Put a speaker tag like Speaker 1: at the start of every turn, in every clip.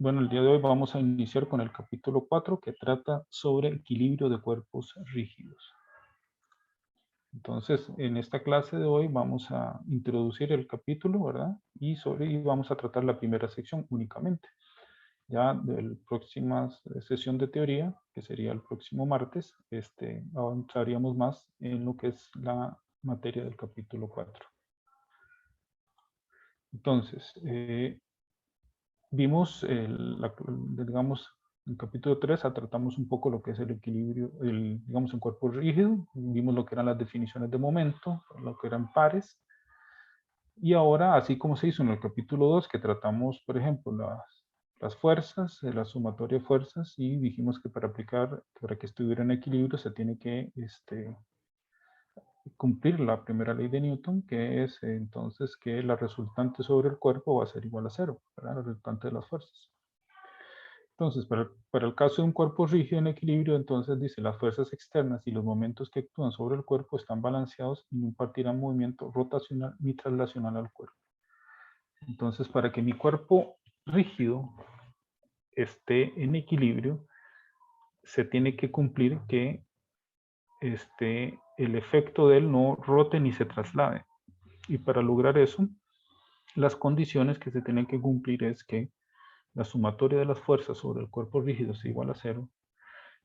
Speaker 1: Bueno, el día de hoy vamos a iniciar con el capítulo 4 que trata sobre equilibrio de cuerpos rígidos. Entonces, en esta clase de hoy vamos a introducir el capítulo, ¿verdad? Y vamos a tratar la primera sección únicamente. Ya de la próxima sesión de teoría, que sería el próximo martes, avanzaríamos más en lo que es la materia del capítulo 4. Entonces, vimos, digamos, en el capítulo 3 tratamos un poco lo que es el equilibrio, digamos, en cuerpo rígido, vimos lo que eran las definiciones de momento, lo que eran pares, y ahora, así como se hizo en el capítulo 2, que tratamos, por ejemplo, las fuerzas, la sumatoria de fuerzas, y dijimos que para que estuviera en equilibrio se tiene que cumplir la primera ley de Newton, que es entonces que la resultante sobre el cuerpo va a ser igual a cero, ¿verdad? La resultante de las fuerzas. Entonces, para el caso de un cuerpo rígido en equilibrio, entonces dice, las fuerzas externas y los momentos que actúan sobre el cuerpo están balanceados y impartirán movimiento rotacional ni traslacional al cuerpo. Entonces, para que mi cuerpo rígido esté en equilibrio, se tiene que cumplir que el efecto de él no rote ni se traslade. Y para lograr eso, las condiciones que se tienen que cumplir es que la sumatoria de las fuerzas sobre el cuerpo rígido sea igual a cero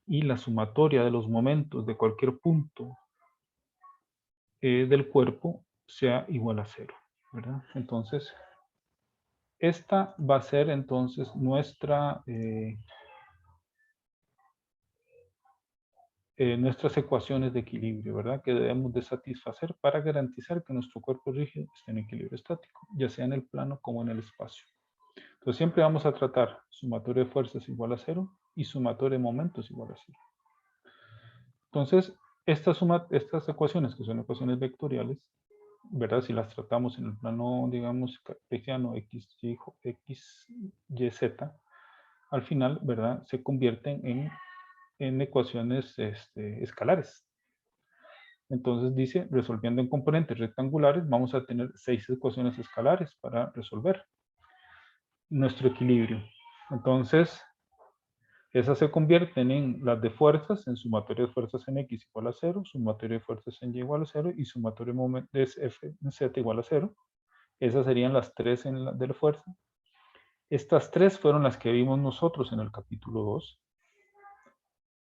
Speaker 1: y la sumatoria de los momentos de cualquier punto del cuerpo sea igual a cero, ¿verdad? Entonces, esta va a ser entonces nuestras ecuaciones de equilibrio, ¿verdad? Que debemos de satisfacer para garantizar que nuestro cuerpo rígido esté en equilibrio estático, ya sea en el plano como en el espacio. Entonces siempre vamos a tratar sumatoria de fuerzas igual a cero y sumatoria de momentos igual a cero. Entonces, estas ecuaciones, que son ecuaciones vectoriales, ¿verdad? Si las tratamos en el plano, digamos, cartesiano x, y, z, al final, ¿verdad? Se convierten en ecuaciones escalares. Entonces dice, resolviendo en componentes rectangulares, vamos a tener 6 ecuaciones escalares para resolver nuestro equilibrio. Entonces, esas se convierten en las de fuerzas, en sumatoria de fuerzas en x igual a 0, sumatoria de fuerzas en y igual a 0 y sumatoria de f en z igual a 0. Esas serían las 3 de la fuerza. Estas 3 fueron las que vimos nosotros en el capítulo 2,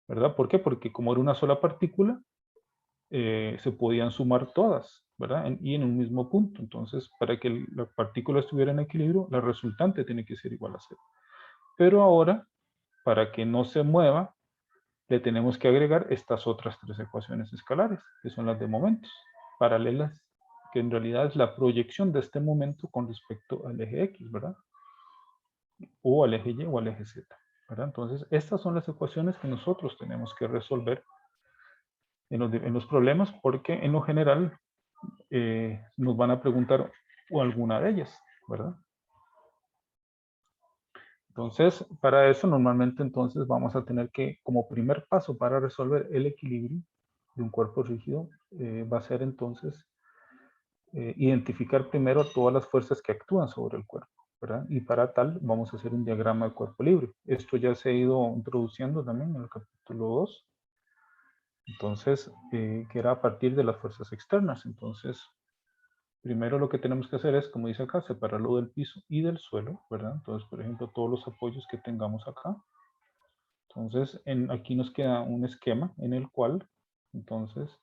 Speaker 1: ¿verdad? ¿Por qué? Porque como era una sola partícula, se podían sumar todas, ¿verdad? Y en un mismo punto. Entonces, para que la partícula estuviera en equilibrio, la resultante tiene que ser igual a 0. Pero ahora, para que no se mueva, le tenemos que agregar estas otras 3 ecuaciones escalares, que son las de momentos, paralelas, que en realidad es la proyección de este momento con respecto al eje X, ¿verdad? O al eje Y o al eje Z, ¿verdad? Entonces, estas son las ecuaciones que nosotros tenemos que resolver en los problemas, porque en lo general nos van a preguntar o alguna de ellas, ¿verdad? Entonces, para eso normalmente entonces vamos a tener que, como primer paso para resolver el equilibrio de un cuerpo rígido, va a ser entonces identificar primero todas las fuerzas que actúan sobre el cuerpo, ¿verdad? Y para tal vamos a hacer un diagrama de cuerpo libre. Esto ya se ha ido introduciendo también en el capítulo 2. Entonces, que era a partir de las fuerzas externas. Entonces, primero lo que tenemos que hacer es, como dice acá, separarlo del piso y del suelo, ¿verdad? Entonces, por ejemplo, todos los apoyos que tengamos acá. Entonces, aquí nos queda un esquema en el cual, entonces,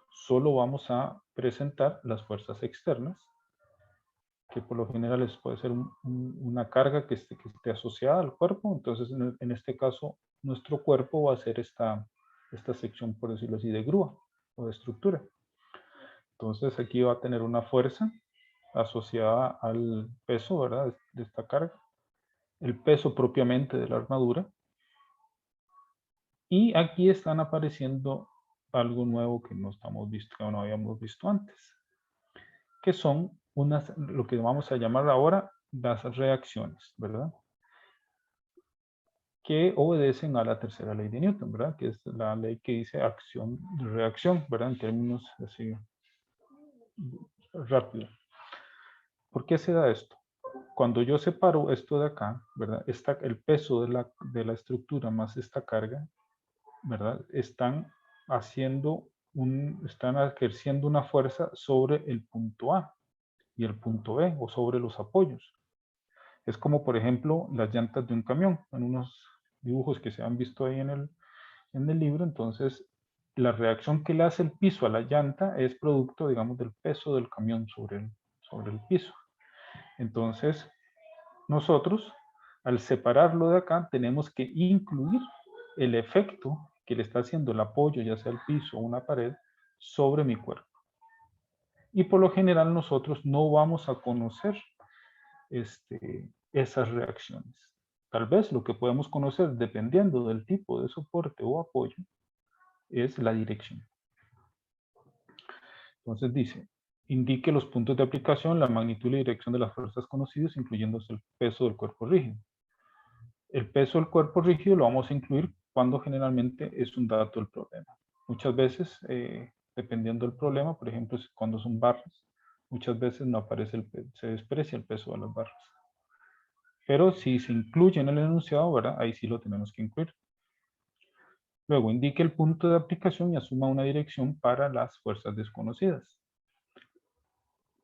Speaker 1: solo vamos a presentar las fuerzas externas, que por lo general puede ser una carga que esté asociada al cuerpo. Entonces, en este caso, nuestro cuerpo va a ser esta sección, por decirlo así, de grúa o de estructura. Entonces, aquí va a tener una fuerza asociada al peso, ¿verdad? De esta carga, el peso propiamente de la armadura. Y aquí están apareciendo algo nuevo que no habíamos visto antes, que son lo que vamos a llamar ahora las reacciones, ¿verdad? Que obedecen a la tercera ley de Newton, ¿verdad? Que es la ley que dice acción-reacción, ¿verdad? En términos así rápido. ¿Por qué se da esto? cuando yo separo esto de acá, ¿verdad? El peso de la estructura más esta carga, ¿verdad? Están ejerciendo una fuerza sobre el punto A y el punto B o sobre los apoyos. Es como, por ejemplo, las llantas de un camión, en unos dibujos que se han visto ahí en el libro. Entonces, la reacción que le hace el piso a la llanta es producto, digamos, del peso del camión sobre el piso. Entonces, nosotros, al separarlo de acá, tenemos que incluir el efecto que le está haciendo el apoyo, ya sea el piso o una pared, sobre mi cuerpo. Y por lo general nosotros no vamos a conocer esas reacciones. Tal vez lo que podemos conocer, dependiendo del tipo de soporte o apoyo, es la dirección. Entonces dice, indique los puntos de aplicación, la magnitud y la dirección de las fuerzas conocidas, incluyéndose el peso del cuerpo rígido. El peso del cuerpo rígido lo vamos a incluir cuando generalmente es un dato del problema. Muchas veces, dependiendo del problema, por ejemplo, cuando son barras, muchas veces no aparece se desprecia el peso de las barras. Pero si se incluye en el enunciado, ¿verdad? Ahí sí lo tenemos que incluir. Luego, indique el punto de aplicación y asuma una dirección para las fuerzas desconocidas.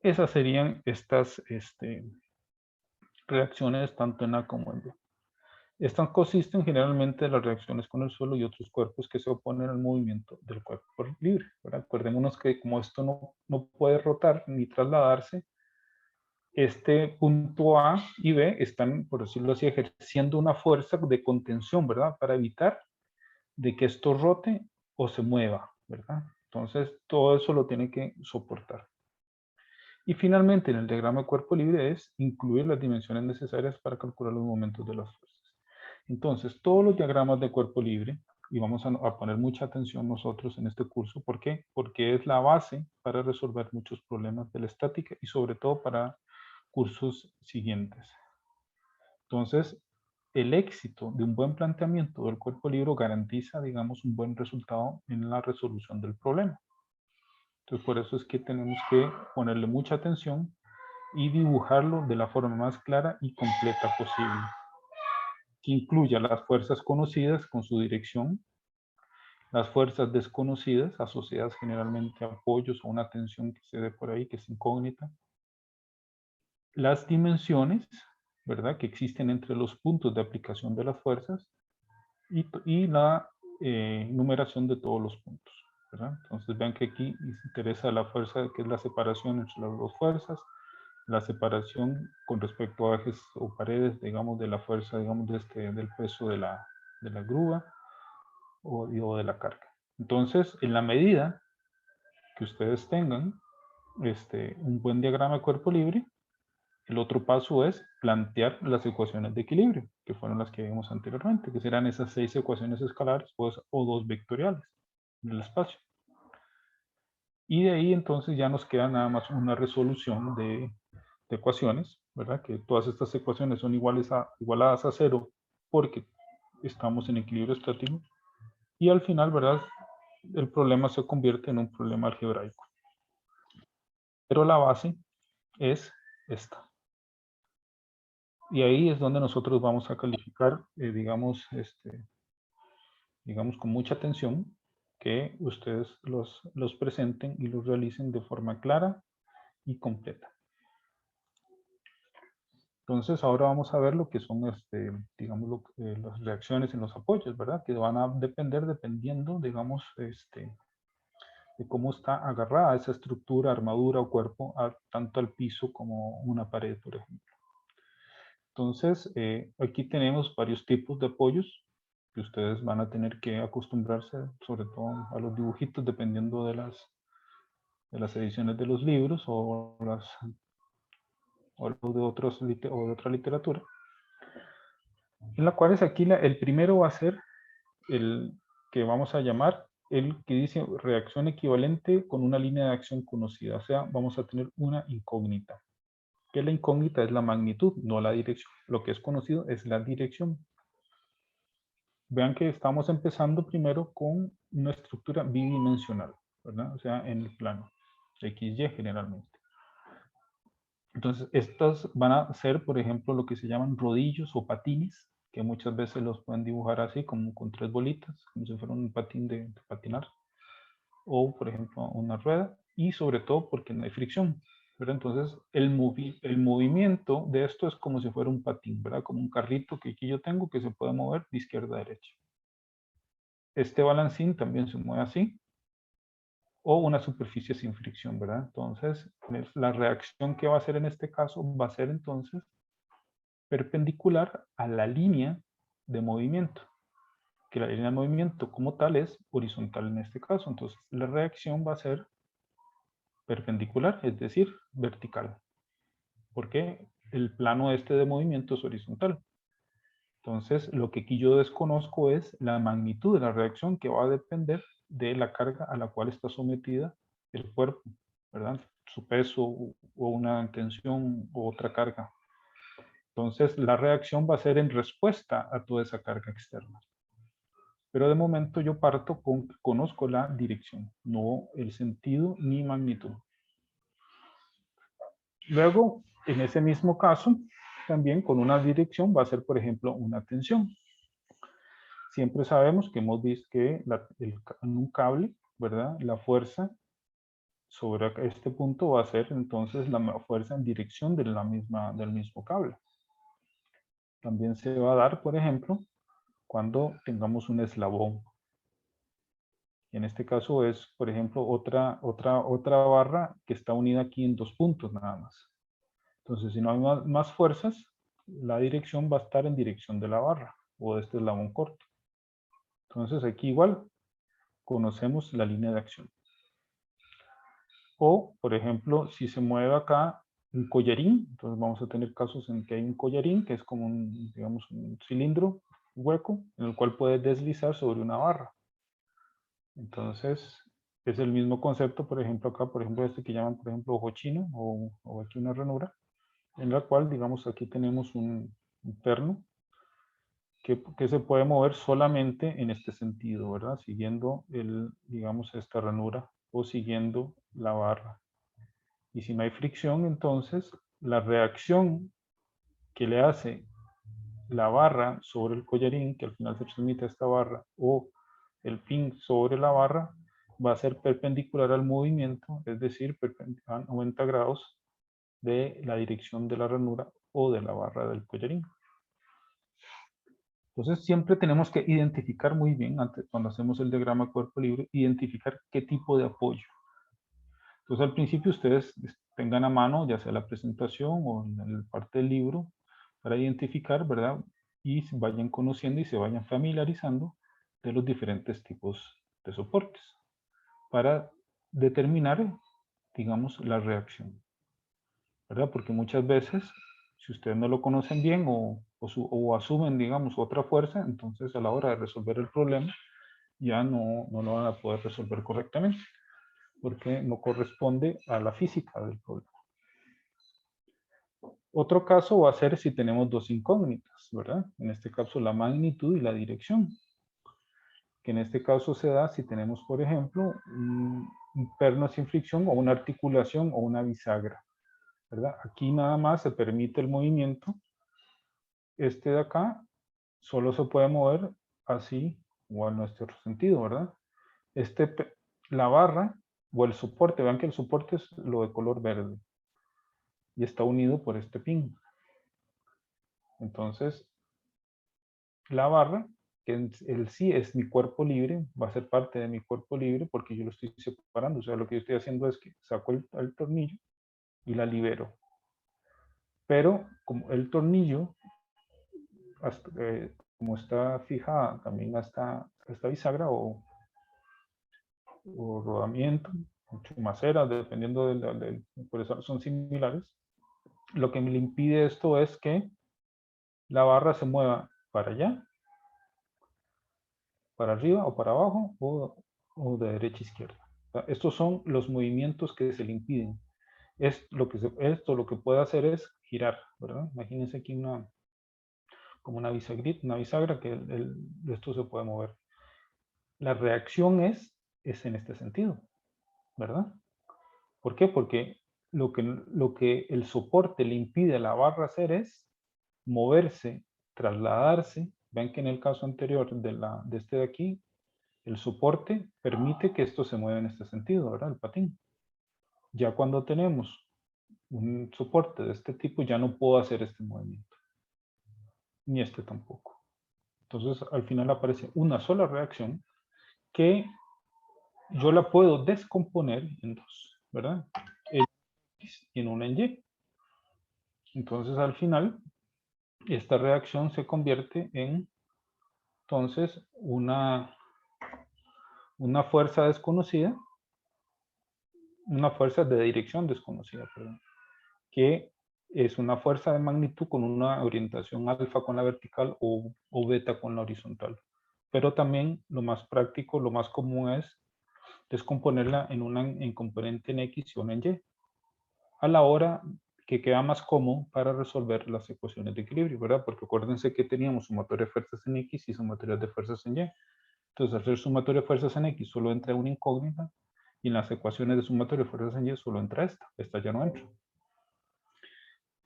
Speaker 1: Esas serían estas reacciones tanto en A como en B. Estas consisten generalmente de las reacciones con el suelo y otros cuerpos que se oponen al movimiento del cuerpo libre, ¿verdad? Acordémonos que como esto no puede rotar ni trasladarse, este punto A y B están, por decirlo así, ejerciendo una fuerza de contención, ¿verdad? Para evitar de que esto rote o se mueva, ¿verdad? Entonces, todo eso lo tiene que soportar. Y finalmente, en el diagrama de cuerpo libre es incluir las dimensiones necesarias para calcular los momentos de las fuerzas. Entonces, todos los diagramas de cuerpo libre, y vamos a poner mucha atención nosotros en este curso, ¿por qué? Porque es la base para resolver muchos problemas de la estática y sobre todo para cursos siguientes. Entonces, el éxito de un buen planteamiento del cuerpo libre garantiza, digamos, un buen resultado en la resolución del problema. Entonces, por eso es que tenemos que ponerle mucha atención y dibujarlo de la forma más clara y completa posible, que incluya las fuerzas conocidas con su dirección, las fuerzas desconocidas asociadas generalmente a apoyos o una tensión que se dé por ahí que es incógnita, las dimensiones, ¿verdad?, que existen entre los puntos de aplicación de las fuerzas y la numeración de todos los puntos, ¿verdad? Entonces vean que aquí nos interesa la fuerza, que es la separación entre las dos fuerzas, la separación con respecto a ejes o paredes, digamos, de la fuerza, digamos, del peso de la grúa o de la carga. Entonces, en la medida que ustedes tengan un buen diagrama de cuerpo libre, el otro paso es plantear las ecuaciones de equilibrio, que fueron las que vimos anteriormente, que serán esas 6 ecuaciones escalares o 2 vectoriales en el espacio. Y de ahí entonces ya nos queda nada más una resolución de ecuaciones, ¿verdad? Que todas estas ecuaciones son igualadas a 0 porque estamos en equilibrio estático. Y al final, ¿verdad?, el problema se convierte en un problema algebraico. Pero la base es esta. Y ahí es donde nosotros vamos a calificar, digamos, con mucha atención, que ustedes los presenten y los realicen de forma clara y completa. Entonces, ahora vamos a ver lo que son, digamos, las reacciones en los apoyos, ¿verdad? Que van a depender, dependiendo, digamos, de cómo está agarrada esa estructura, armadura o cuerpo, tanto al piso como una pared, por ejemplo. Entonces, aquí tenemos varios tipos de apoyos que ustedes van a tener que acostumbrarse, sobre todo a los dibujitos, dependiendo de las ediciones de los libros o de otra literatura. En la cual es aquí el primero va a ser el que vamos a llamar el que dice reacción equivalente con una línea de acción conocida. O sea, vamos a tener una incógnita. Que la incógnita es la magnitud, no la dirección. Lo que es conocido es la dirección. Vean que estamos empezando primero con una estructura bidimensional, ¿verdad? O sea, en el plano XY generalmente. Entonces, estas van a ser, por ejemplo, lo que se llaman rodillos o patines, que muchas veces los pueden dibujar así, como con 3 bolitas, como si fuera un patín de patinar, o, por ejemplo, una rueda, y sobre todo porque no hay fricción, ¿verdad? Entonces, el movimiento de esto es como si fuera un patín, ¿verdad? Como un carrito que aquí yo tengo que se puede mover de izquierda a derecha. Este balancín también se mueve así, o una superficie sin fricción, ¿verdad? Entonces, la reacción que va a hacer en este caso va a ser entonces perpendicular a la línea de movimiento, que la línea de movimiento como tal es horizontal en este caso. Entonces, la reacción va a ser perpendicular, es decir, vertical, porque el plano este de movimiento es horizontal. Entonces, lo que aquí yo desconozco es la magnitud de la reacción, que va a depender de la carga a la cual está sometida el cuerpo, ¿verdad? Su peso o una tensión o otra carga. Entonces, la reacción va a ser en respuesta a toda esa carga externa. Pero de momento yo parto con que conozco la dirección, no el sentido ni magnitud. Luego, en ese mismo caso, también con una dirección va a ser, por ejemplo, una tensión. Siempre sabemos que hemos visto que en un cable, ¿verdad? La fuerza sobre este punto va a ser entonces la fuerza en dirección de del mismo cable. También se va a dar, por ejemplo, cuando tengamos un eslabón. Y en este caso es, por ejemplo, otra barra que está unida aquí en 2 puntos nada más. Entonces, si no hay más fuerzas, la dirección va a estar en dirección de la barra o de este eslabón corto. Entonces, aquí igual conocemos la línea de acción. O, por ejemplo, si se mueve acá un collarín, entonces vamos a tener casos en que hay un collarín que es como un, digamos, un cilindro hueco en el cual puede deslizar sobre una barra. Entonces, es el mismo concepto, por ejemplo, acá, por ejemplo, este que llaman, por ejemplo, ojo chino o aquí una ranura, en la cual, digamos, aquí tenemos un perno que se puede mover solamente en este sentido, ¿verdad? Siguiendo digamos, esta ranura o siguiendo la barra. Y si no hay fricción, entonces la reacción que le hace la barra sobre el collarín, que al final se transmite a esta barra, o el pin sobre la barra, va a ser perpendicular al movimiento, es decir, a 90 grados de la dirección de la ranura o de la barra del collarín. Entonces siempre tenemos que identificar muy bien, antes, cuando hacemos el diagrama cuerpo libre, identificar qué tipo de apoyo. Entonces al principio ustedes tengan a mano, ya sea la presentación o en la parte del libro, para identificar, ¿verdad? Y vayan conociendo y se vayan familiarizando de los diferentes tipos de soportes para determinar, digamos, la reacción, ¿verdad? Porque muchas veces, si ustedes no lo conocen bien o asumen, digamos, otra fuerza, entonces a la hora de resolver el problema ya no lo van a poder resolver correctamente, porque no corresponde a la física del problema. Otro caso va a ser si tenemos dos incógnitas, ¿verdad? En este caso la magnitud y la dirección, que en este caso se da si tenemos, por ejemplo, un perno sin fricción o una articulación o una bisagra, ¿verdad? Aquí nada más se permite el movimiento. Este de acá solo se puede mover así o en nuestro sentido, ¿verdad? La barra o el soporte, vean que el soporte es lo de color verde y está unido por este pin. Entonces, la barra, que el sí es mi cuerpo libre, va a ser parte de mi cuerpo libre porque yo lo estoy separando. O sea, lo que yo estoy haciendo es que saco el tornillo y la libero. Pero como el tornillo, como está fijada también hasta esta bisagra o rodamiento, o chumacera, dependiendo por eso son similares, lo que me impide esto es que la barra se mueva para allá, para arriba o para abajo o de derecha a izquierda. O sea, estos son los movimientos que se le impiden. Esto lo que puede hacer es girar, ¿verdad? Imagínense aquí como una bisagra que esto se puede mover. La reacción es en este sentido, ¿verdad? ¿Por qué? Porque lo que el soporte le impide a la barra hacer es moverse, trasladarse. Ven que en el caso anterior de este de aquí, el soporte permite que esto se mueva en este sentido, ¿verdad? El patín. Ya cuando tenemos un soporte de este tipo, ya no puedo hacer este movimiento. Ni este tampoco. Entonces, al final aparece una sola reacción que yo la puedo descomponer en dos, ¿verdad? En X y en una en Y. Entonces, al final, esta reacción se convierte en, entonces, una fuerza desconocida, una fuerza de dirección desconocida, perdón, que es una fuerza de magnitud con una orientación alfa con la vertical o beta con la horizontal. Pero también lo más práctico, lo más común es descomponerla en componente en X y una en Y, a la hora que queda más cómodo para resolver las ecuaciones de equilibrio, ¿verdad? Porque acuérdense que teníamos sumatoria de fuerzas en X y sumatoria de fuerzas en Y. Entonces, al hacer sumatoria de fuerzas en X solo entra una incógnita y en las ecuaciones de sumatoria de fuerzas en Y solo entra esta. Esta ya no entra.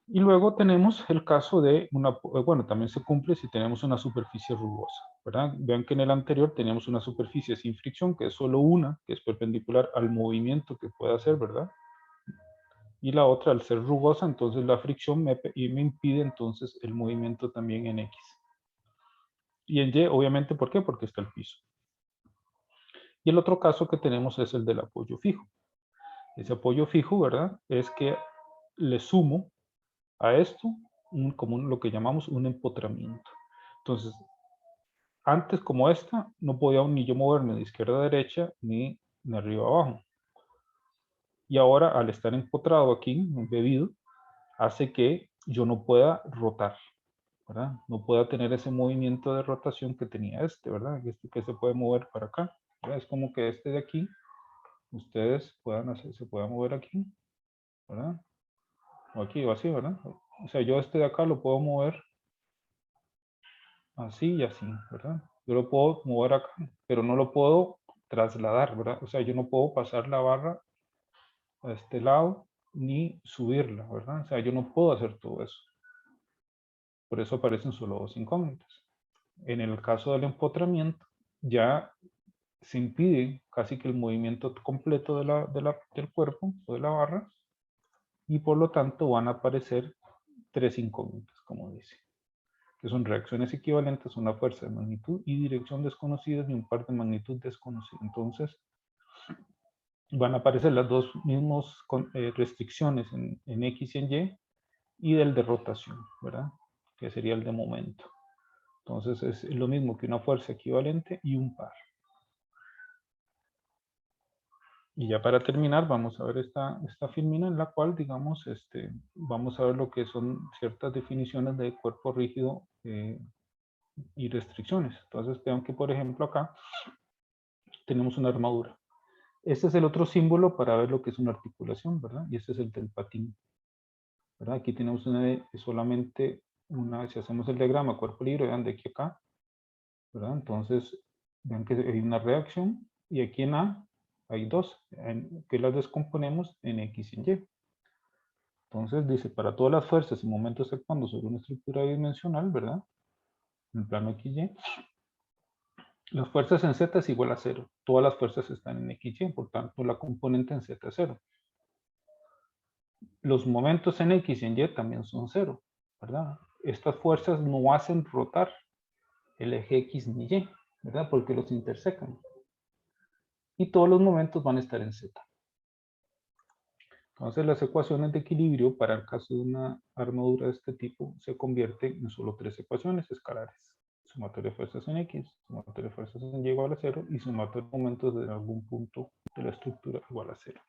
Speaker 1: Y luego tenemos el caso de bueno, también se cumple si tenemos una superficie rugosa, ¿verdad? Vean que en el anterior teníamos una superficie sin fricción, que es solo una, que es perpendicular al movimiento que puede hacer, ¿verdad? Y la otra, al ser rugosa, entonces la fricción me impide entonces el movimiento también en X. Y en Y, obviamente, ¿por qué? Porque está el piso. Y el otro caso que tenemos es el del apoyo fijo. Ese apoyo fijo, ¿verdad? Es que le sumo a esto como lo que llamamos un empotramiento. Entonces, antes como esta, no podía ni yo moverme de izquierda a derecha ni de arriba a abajo. Y ahora, al estar empotrado aquí, embebido, hace que yo no pueda rotar, ¿verdad? No pueda tener ese movimiento de rotación que tenía este, ¿verdad? Que se puede mover para acá, ¿verdad? Es como que este de aquí, ustedes se puedan mover aquí, ¿verdad? O aquí o así, ¿verdad? O sea, yo este de acá lo puedo mover así y así, ¿verdad? Yo lo puedo mover acá, pero no lo puedo trasladar, ¿verdad? O sea, yo no puedo pasar la barra a este lado ni subirla, ¿verdad? O sea, yo no puedo hacer todo eso. Por eso aparecen solo dos incógnitas. En el caso del empotramiento, ya se impide casi que el movimiento completo del cuerpo o de la barra y por lo tanto van a aparecer tres incógnitas, como dice, que son reacciones equivalentes, una fuerza de magnitud y dirección desconocidas y un par de magnitud desconocida. Entonces, van a aparecer las dos mismas restricciones en X y en Y del de rotación, ¿verdad? Que sería el de momento. Entonces, es lo mismo que una fuerza equivalente y un par. Y ya para terminar, vamos a ver esta filmina en la cual, digamos, vamos a ver lo que son ciertas definiciones de cuerpo rígido y restricciones. Entonces, vean que, por ejemplo, acá tenemos una armadura. Este es el otro símbolo para ver lo que es una articulación, ¿verdad? Y este es el del patín, ¿verdad? Aquí tenemos solamente una, si hacemos el diagrama cuerpo libre, vean de aquí a acá, ¿verdad? Entonces, vean que hay una reacción y aquí en A hay dos, que las descomponemos en X y en Y. Entonces dice, para todas las fuerzas y momentos actuando sobre una estructura bidimensional, ¿verdad? En el plano XY, las fuerzas en Z es igual a 0. Todas las fuerzas están en XY, por tanto la componente en Z es 0. Los momentos en X y en Y también son 0, ¿verdad? Estas fuerzas no hacen rotar el eje X ni Y, ¿verdad? Porque los intersecan. Y todos los momentos van a estar en Z. Entonces las ecuaciones de equilibrio para el caso de una armadura de este tipo se convierten en solo tres ecuaciones escalares. Sumatoria de fuerzas en X, sumatoria de fuerzas en Y igual a 0 y sumatoria de momentos de algún punto de la estructura igual a 0.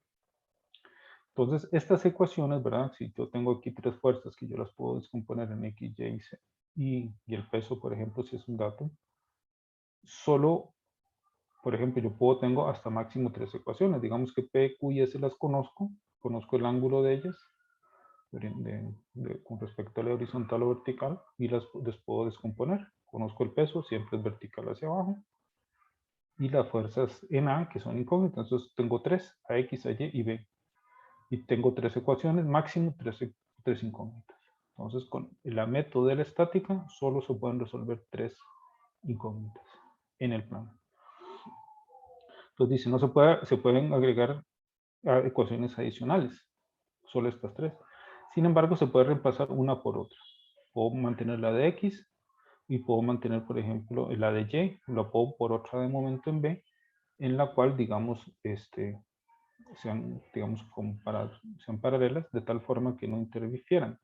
Speaker 1: Entonces estas ecuaciones, ¿verdad? Si yo tengo aquí tres fuerzas que yo las puedo descomponer en X, Y y Z y el peso, por ejemplo, si es un dato, solo, por ejemplo, tengo hasta máximo tres ecuaciones. Digamos que P, Q y S las conozco el ángulo de ellas, con respecto a la horizontal o vertical y las puedo descomponer. Conozco el peso, siempre es vertical hacia abajo. Y las fuerzas en A, que son incógnitas. Entonces tengo tres, A, X, A, Y y B. y tengo 3 ecuaciones, máximo 3 incógnitas. Entonces, con el método de la estática, solo se pueden resolver 3 incógnitas en el plano. Entonces dice, no se pueden agregar ecuaciones adicionales, solo estas 3. Sin embargo, se puede reemplazar una por otra. Puedo mantener la de X y puedo mantener, por ejemplo, la de Y, la puedo por otra de momento en B, en la cual, digamos, sean, digamos, sean paralelas de tal forma que no interfieran.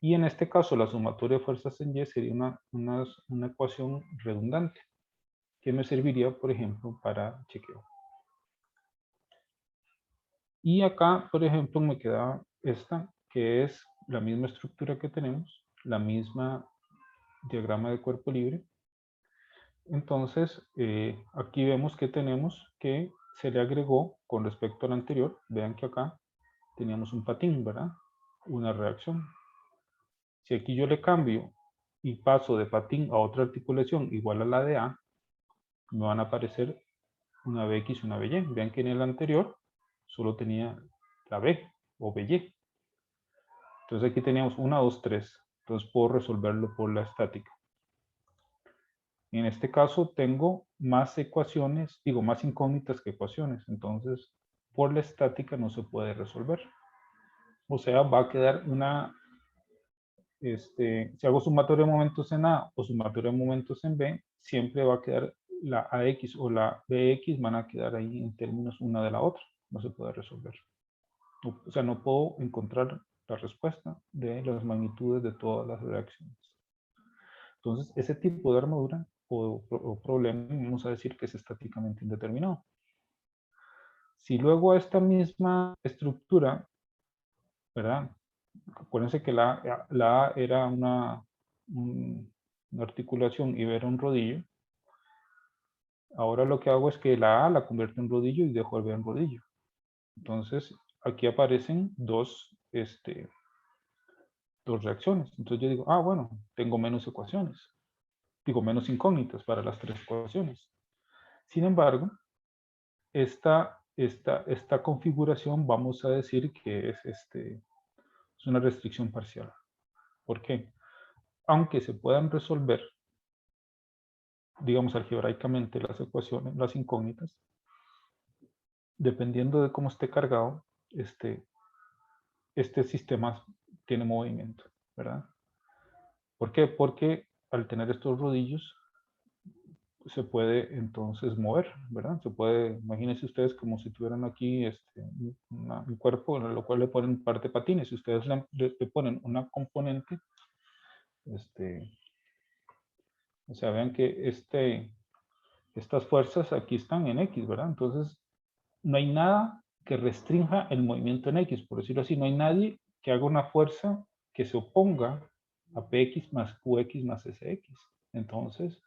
Speaker 1: Y en este caso, la sumatoria de fuerzas en Y sería una ecuación redundante, que me serviría, por ejemplo, para chequeo. Y acá, por ejemplo, me queda esta, que es la misma estructura que tenemos, la misma diagrama de cuerpo libre. Entonces, aquí vemos que tenemos que se le agregó con respecto al anterior. Vean que acá teníamos un patín, ¿verdad? Una reacción. Si aquí yo le cambio y paso de patín a otra articulación igual a la de A, me van a aparecer una BX y una BY. Vean que en el anterior solo tenía la B o BY. Entonces aquí teníamos 1, 2, 3. Entonces puedo resolverlo por la estática. En este caso tengo más ecuaciones, digo más incógnitas que ecuaciones. Entonces por la estática no se puede resolver. O sea, va a quedar si hago sumatoria de momentos en A o sumatoria de momentos en B, siempre va a quedar la AX o la BX van a quedar ahí en términos una de la otra. No se puede resolver. O sea, no puedo encontrar la respuesta de las magnitudes de todas las reacciones. Entonces, ese tipo de armadura o problema, vamos a decir que es estáticamente indeterminado. Si luego a esta misma estructura, ¿verdad? Acuérdense que la A era una articulación y B era un rodillo. Ahora lo que hago es que la A la convierto en rodillo y dejo el B en rodillo. Entonces, aquí aparecen dos reacciones. Entonces yo digo, bueno, tengo menos ecuaciones. Digo, menos incógnitas para las 3 ecuaciones. Sin embargo, esta configuración vamos a decir que es una restricción parcial. ¿Por qué? Aunque se puedan resolver, digamos, algebraicamente las ecuaciones, las incógnitas, dependiendo de cómo esté cargado, este sistema tiene movimiento, ¿verdad? ¿Por qué? Porque al tener estos rodillos, se puede entonces mover, ¿verdad? Se puede, imagínense ustedes como si tuvieran aquí un cuerpo en lo cual le ponen un par de patines. Si ustedes le ponen una componente, o sea, vean que estas fuerzas aquí están en X, ¿verdad? Entonces, no hay nada que restrinja el movimiento en X, por decirlo así. No hay nadie que haga una fuerza que se oponga a PX más QX más SX. Entonces,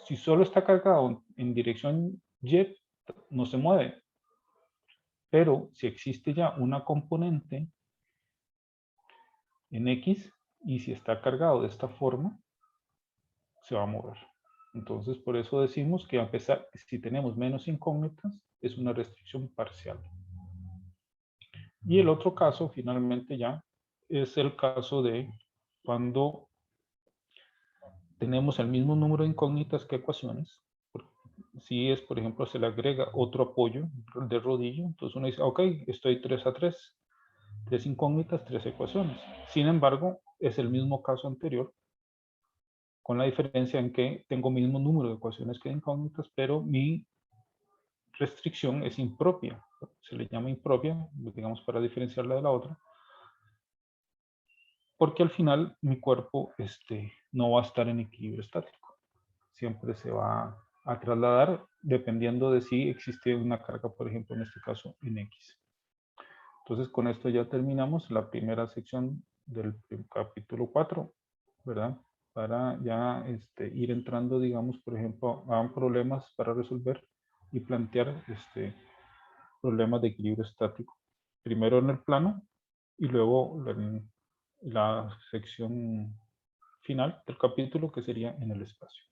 Speaker 1: si solo está cargado en dirección Y, no se mueve. Pero si existe ya una componente en X y si está cargado de esta forma, se va a mover. Entonces, por eso decimos que a pesar, si tenemos menos incógnitas, es una restricción parcial. Y el otro caso, finalmente ya, es el caso de cuando tenemos el mismo número de incógnitas que ecuaciones. Si es, por ejemplo, se le agrega otro apoyo de rodillo, entonces uno dice, ok, estoy 3 a 3, 3 incógnitas, 3 ecuaciones. Sin embargo, es el mismo caso anterior, con la diferencia en que tengo mismo número de ecuaciones que de incógnitas, pero mi restricción es impropia. Se le llama impropia, digamos, para diferenciarla de la otra, porque al final mi cuerpo no va a estar en equilibrio estático. Siempre se va a trasladar dependiendo de si existe una carga, por ejemplo, en este caso, en X. Entonces, con esto ya terminamos la primera sección del capítulo 4, ¿verdad? Para ya ir entrando, digamos, por ejemplo, a problemas para resolver y plantear problemas de equilibrio estático. Primero en el plano y luego en la sección final del capítulo, que sería en el espacio.